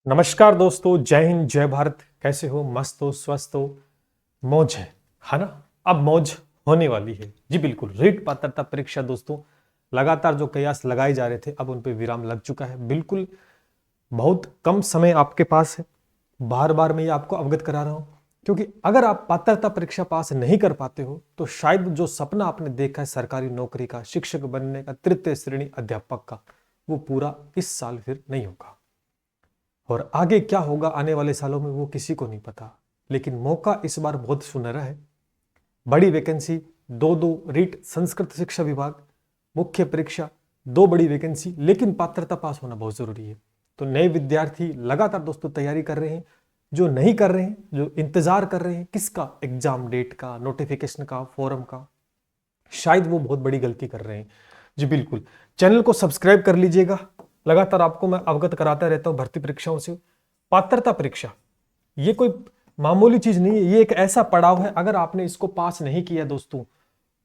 नमस्कार दोस्तों, जय हिंद जय भारत। कैसे हो? मस्त हो, स्वस्थ हो, मौज है ना? अब मौज होने वाली है जी, बिल्कुल। रीट पात्रता परीक्षा दोस्तों, लगातार जो कयास लगाए जा रहे थे अब उन पे विराम लग चुका है। बिल्कुल बहुत कम समय आपके पास है। बार बार मैं ये आपको अवगत करा रहा हूं, क्योंकि अगर आप पात्रता परीक्षा पास नहीं कर पाते हो तो शायद जो सपना आपने देखा है सरकारी नौकरी का, शिक्षक बनने का, तृतीय श्रेणी अध्यापक का, वो पूरा इस साल फिर नहीं होगा। और आगे क्या होगा आने वाले सालों में वो किसी को नहीं पता। लेकिन मौका इस बार बहुत सुनहरा है। बड़ी वैकेंसी, दो दो रीट संस्कृत शिक्षा विभाग, मुख्य परीक्षा, दो बड़ी वैकेंसी, लेकिन पात्रता पास होना बहुत जरूरी है। तो नए विद्यार्थी लगातार दोस्तों तैयारी कर रहे हैं। जो नहीं कर रहे हैं, जो इंतजार कर रहे हैं किसका, एग्जाम डेट का, नोटिफिकेशन का, फॉरम का, शायद वो बहुत बड़ी गलती कर रहे हैं जी। बिल्कुल चैनल को सब्सक्राइब कर लीजिएगा। लगातार आपको मैं अवगत कराता रहता हूं भर्ती परीक्षाओं से। पात्रता परीक्षा ये कोई मामूली चीज नहीं है, ये एक ऐसा पड़ाव है। अगर आपने इसको पास नहीं किया दोस्तों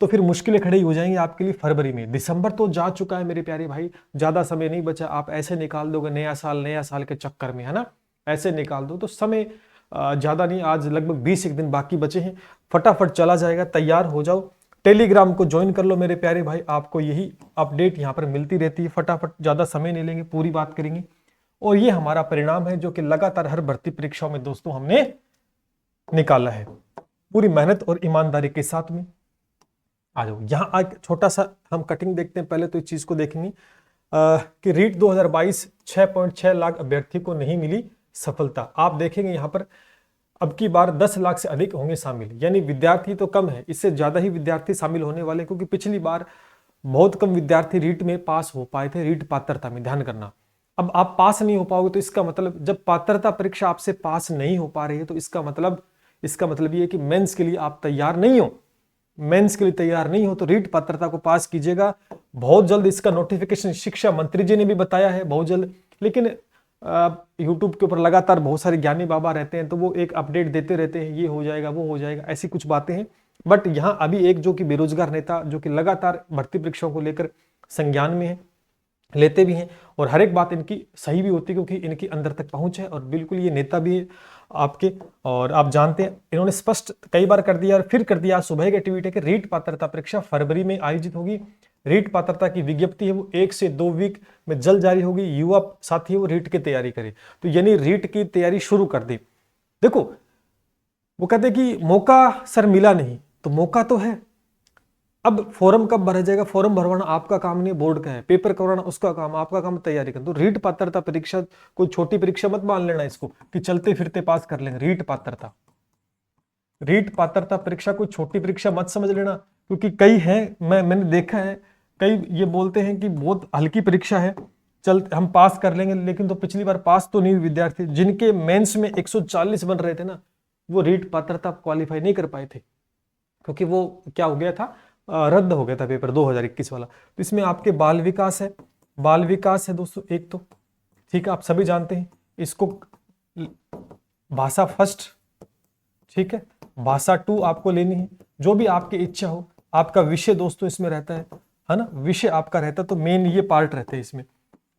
तो फिर मुश्किलें खड़ी हो जाएंगी आपके लिए फरवरी में। दिसंबर तो जा चुका है मेरे प्यारे भाई, ज्यादा समय नहीं बचा। आप ऐसे निकाल दोगे नया साल के चक्कर में, है ना? ऐसे निकाल दो तो समय ज्यादा नहीं। आज लगभग 20 एक दिन बाकी बचे हैं, फटाफट चला जाएगा। तैयार हो जाओ, टेलीग्राम को ज्वाइन कर लो मेरे प्यारे भाई। आपको यही अपडेट यहाँ पर मिलती रहती है। फटाफट, ज्यादा समय नहीं लेंगे, पूरी बात करेंगे। और ये हमारा परिणाम है जो कि लगातार हर भर्ती परीक्षाओं में दोस्तों हमने निकाला है, पूरी मेहनत और ईमानदारी के साथ में। आ जाओ यहाँ आज छोटा सा हम कटिंग देखते हैं। पहले तो इस चीज को देखेंगे कि रीट 2022 6.6 लाख अभ्यर्थी को नहीं मिली सफलता। आप देखेंगे यहाँ पर अब की बार 10 लाख से अधिक होंगे शामिल, यानी विद्यार्थी तो कम है, इससे ज्यादा ही विद्यार्थी शामिल होने वाले, क्योंकि पिछली बार बहुत कम विद्यार्थी रीट में पास हो पाए थे। रीट पात्रता में ध्यान करना, अब आप पास नहीं हो पाओगे तो इसका मतलब, जब पात्रता परीक्षा आपसे पास नहीं हो पा रही है तो इसका मतलब ये है कि मेंस के लिए आप तैयार नहीं हो। मेंस के लिए तैयार नहीं हो तो रीट पात्रता को पास कीजिएगा। बहुत जल्द इसका नोटिफिकेशन शिक्षा मंत्री जी ने भी बताया है, बहुत जल्द। लेकिन यूट्यूब के ऊपर लगातार बहुत सारे ज्ञानी बाबा रहते हैं तो वो एक अपडेट देते रहते हैं, ये हो जाएगा वो हो जाएगा, ऐसी कुछ बातें हैं। बट यहाँ अभी एक जो कि बेरोजगार नेता जो कि लगातार भर्ती परीक्षाओं को लेकर संज्ञान में है, लेते भी हैं, और हर एक बात इनकी सही भी होती है क्योंकि इनकी अंदर तक पहुंच है, और बिल्कुल ये नेता भी है आपके। और आप जानते हैं इन्होंने स्पष्ट कई बार कर दिया और फिर कर दिया। सुबह के ट्वीट है कि रीट पात्रता परीक्षा फरवरी में आयोजित होगी। रीट पात्रता की विज्ञप्ति है वो 1 से 2 वीक में जल्द जारी होगी। युवा साथी है वो रीट की तैयारी करे, तो यानी रीट की तैयारी शुरू कर दे। देखो वो कहते कि मौका सर मिला नहीं, तो मौका तो है। अब फॉर्म कब भरा जाएगा? फॉर्म भरवाना आपका काम नहीं, बोर्ड का है। पेपर करवाना उसका काम, आपका काम तैयारी करना। तो रीट पात्रता परीक्षा कोई छोटी परीक्षा मत मान लेना इसको कि चलते फिरते पास कर लेंगे। रीट पात्रता परीक्षा कोई छोटी परीक्षा मत समझ लेना, क्योंकि कई हैं, मैंने देखा है, कई ये बोलते हैं कि बहुत हल्की परीक्षा है, चल हम पास कर लेंगे। लेकिन तो पिछली बार पास तो नहीं हुए विद्यार्थी जिनके मेंस में 140 बन रहे थे ना, वो रीट पात्रता क्वालिफाई नहीं कर पाए थे, क्योंकि वो क्या हो गया था, रद्द हो गया था पेपर 2021 वाला। तो इसमें आपके बाल विकास है दोस्तों एक तो, ठीक है, आप सभी जानते हैं इसको। भाषा फर्स्ट, ठीक है, भाषा 2 आपको लेनी है, जो भी आपकी इच्छा हो। आपका विषय दोस्तों इसमें रहता है ना? विषय आपका रहता है तो मेन ये पार्ट रहते हैं इसमें।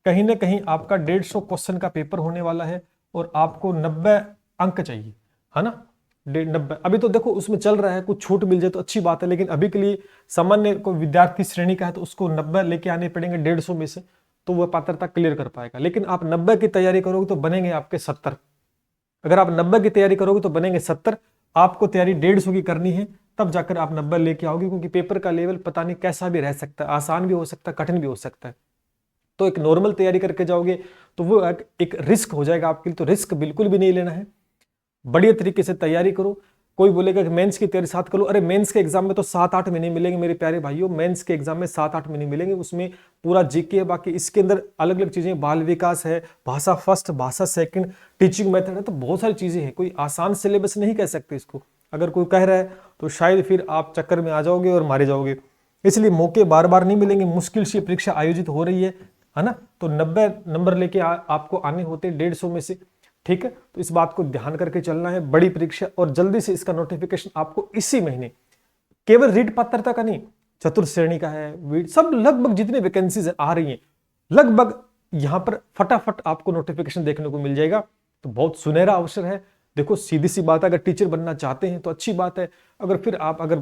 कहीं ना कहीं आपका 150 क्वेश्चन का पेपर होने वाला है और आपको 90 अंक चाहिए, है ना? 90। अभी तो देखो उसमें चल रहा है, कुछ छूट मिल जाए तो अच्छी बात है, लेकिन अभी के लिए सामान्य को विद्यार्थी श्रेणी का है तो उसको 90 लेके आने पड़ेंगे 150 में से, तो वह पात्रता क्लियर कर पाएगा। लेकिन आप 90 की तैयारी करोगे तो बनेंगे आपके 70। अगर आप 90 की तैयारी करोगे तो बनेंगे 70। आपको तैयारी 150 की करनी है, तब जाकर आप 90 लेके आओगे, क्योंकि पेपर का लेवल पता नहीं कैसा भी रह सकता है, आसान भी हो सकता है, कठिन भी हो सकता है। तो एक नॉर्मल तैयारी करके जाओगे तो वो एक रिस्क हो जाएगा आपके लिए, तो रिस्क बिल्कुल भी नहीं लेना है। बढ़िया तरीके से तैयारी करो। कोई बोलेगा कि मेंस की तैयारी साथ करो, अरे मेंस के एग्जाम में तो 7-8 महीने मिलेंगे मेरे प्यारे भाइयों। मेंस के एग्जाम में 7-8 महीने मिलेंगे, उसमें पूरा जीके है। बाकी इसके अंदर अलग अलग चीजें, बाल विकास है, भाषा फर्स्ट, भाषा सेकंड, टीचिंग मेथड है, तो बहुत सारी चीजें हैं। कोई आसान सिलेबस नहीं कह सकते इसको। अगर कोई कह रहा है तो शायद फिर आप चक्कर में आ जाओगे और मारे जाओगे। इसलिए मौके बार बार नहीं मिलेंगे, मुश्किल से परीक्षा आयोजित हो रही है ना? तो 90 नंबर लेके आपको आने होते 150 में से, ठीक है? तो इस बात को ध्यान करके चलना है। बड़ी परीक्षा, और जल्दी से इसका नोटिफिकेशन आपको इसी महीने, केवल रीट पात्रता का नहीं, चतुर्थ श्रेणी का है, सब लगभग जितने वैकेंसीज आ रही हैं, लगभग यहाँ पर फटाफट आपको नोटिफिकेशन देखने को मिल जाएगा। तो बहुत सुनहरा अवसर है। देखो सीधी सी बात है, अगर टीचर बनना चाहते हैं तो अच्छी बात है, अगर फिर आप अगर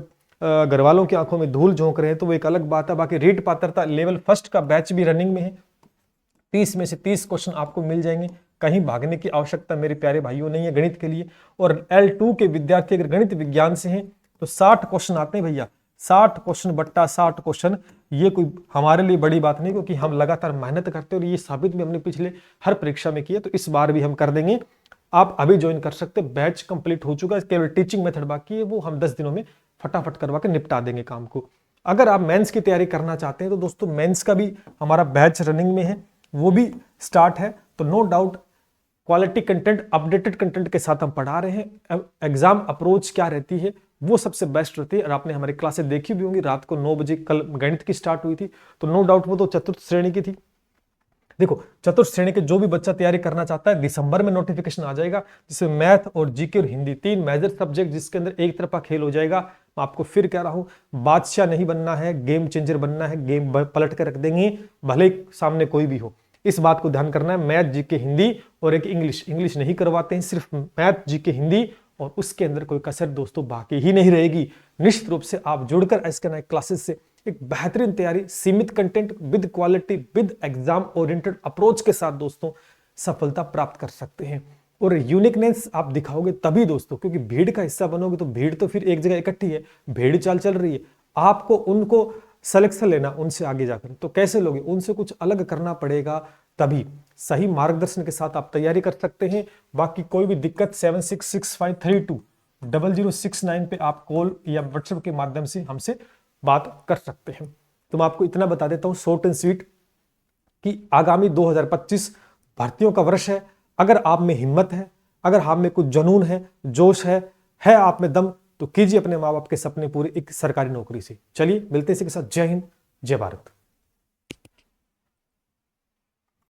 घर वालों की आंखों में धूल झोंक रहे हैं तो वो एक अलग बात है। बाकी रीट पात्रता लेवल फर्स्ट का बैच भी रनिंग में है। 30 में से 30 क्वेश्चन आपको मिल जाएंगे। कहीं भागने की आवश्यकता मेरे प्यारे भाइयों नहीं है गणित के लिए। और L2 के विद्यार्थी अगर गणित विज्ञान से हैं तो 60 क्वेश्चन आते हैं भैया। 60 क्वेश्चन बट्टा 60 क्वेश्चन, ये कोई हमारे लिए बड़ी बात नहीं, क्योंकि हम लगातार मेहनत करते हैं और ये साबित भी हमने पिछले हर परीक्षा में किया। तो इस बार भी हम कर देंगे। आप अभी ज्वाइन कर सकते हैं, बैच कंप्लीट हो चुका है, केवल टीचिंग मेथड बाकी है, वो हम 10 दिनों में फटाफट करवा के निपटा देंगे काम को। अगर आप मेंस की तैयारी करना चाहते हैं तो दोस्तों मेंस का भी हमारा बैच रनिंग में है, वो भी स्टार्ट है। तो no doubt quality content, updated content के साथ हम पढ़ा रहे हैं। एग्जाम अप्रोच क्या रहती है वो सबसे बेस्ट रहती है। और आपने हमारी क्लासेस देखी भी होंगी, रात को 9 बजे कल गणित की स्टार्ट हुई थी, तो नो डाउट वो तो चतुर्थ श्रेणी की थी। देखो चतुर्थ श्रेणी के जो भी बच्चा तैयारी करना चाहता है, दिसंबर में नोटिफिकेशन आ जाएगा, जिसमें मैथ और जीके और हिंदी 3 मेजर सब्जेक्ट, जिसके अंदर एक तरफा खेल हो जाएगा। मैं आपको फिर कह रहा हूं, बादशाह नहीं बनना है, गेम चेंजर बनना है। गेम पलट कर रख देंगे भले सामने कोई भी हो, इस बात को ध्यान करना है। मैथ जीके हिंदी और एक इंग्लिश नहीं करवाते हैं, सिर्फ मैथ जीके हिंदी, और उसके अंदर कोई कसर दोस्तों बाकी ही नहीं रहेगी। निश्चित रूप से आप जुड़कर एसके क्लासेस से एक बेहतरीन तैयारी, सीमित content with quality with exam oriented approach के साथ दोस्तों सफलता प्राप्त कर सकते हैं। और यूनिकनेस आप दिखाओगे तभी दोस्तों, क्योंकि भीड़ का हिस्सा बनोगे तो भीड़ तो फिर एक जगह इकट्ठी है, भीड़ चाल चल रही है, आपको उनको सिलेक्शन लेना, उनसे आगे जाकर तो कैसे लोगे, उनसे कुछ अलग करना पड़ेगा, तभी सही मार्गदर्शन के साथ आप तैयारी कर सकते हैं। बाकी कोई भी दिक्कत 7665320069 पे आप कॉल या व्हाट्सएप के माध्यम से हमसे बात कर सकते हैं। तो मैं आपको इतना बता देता हूं शॉर्ट एंड स्वीट कि आगामी 2025 भर्तियों का वर्ष है। अगर आप में हिम्मत है, अगर आप में कुछ जुनून है, जोश है आप में दम, तो कीजिए अपने माँ बाप के सपने पूरे एक सरकारी नौकरी से। चलिए मिलते हैं इसी के साथ। जय हिंद, जय भारत।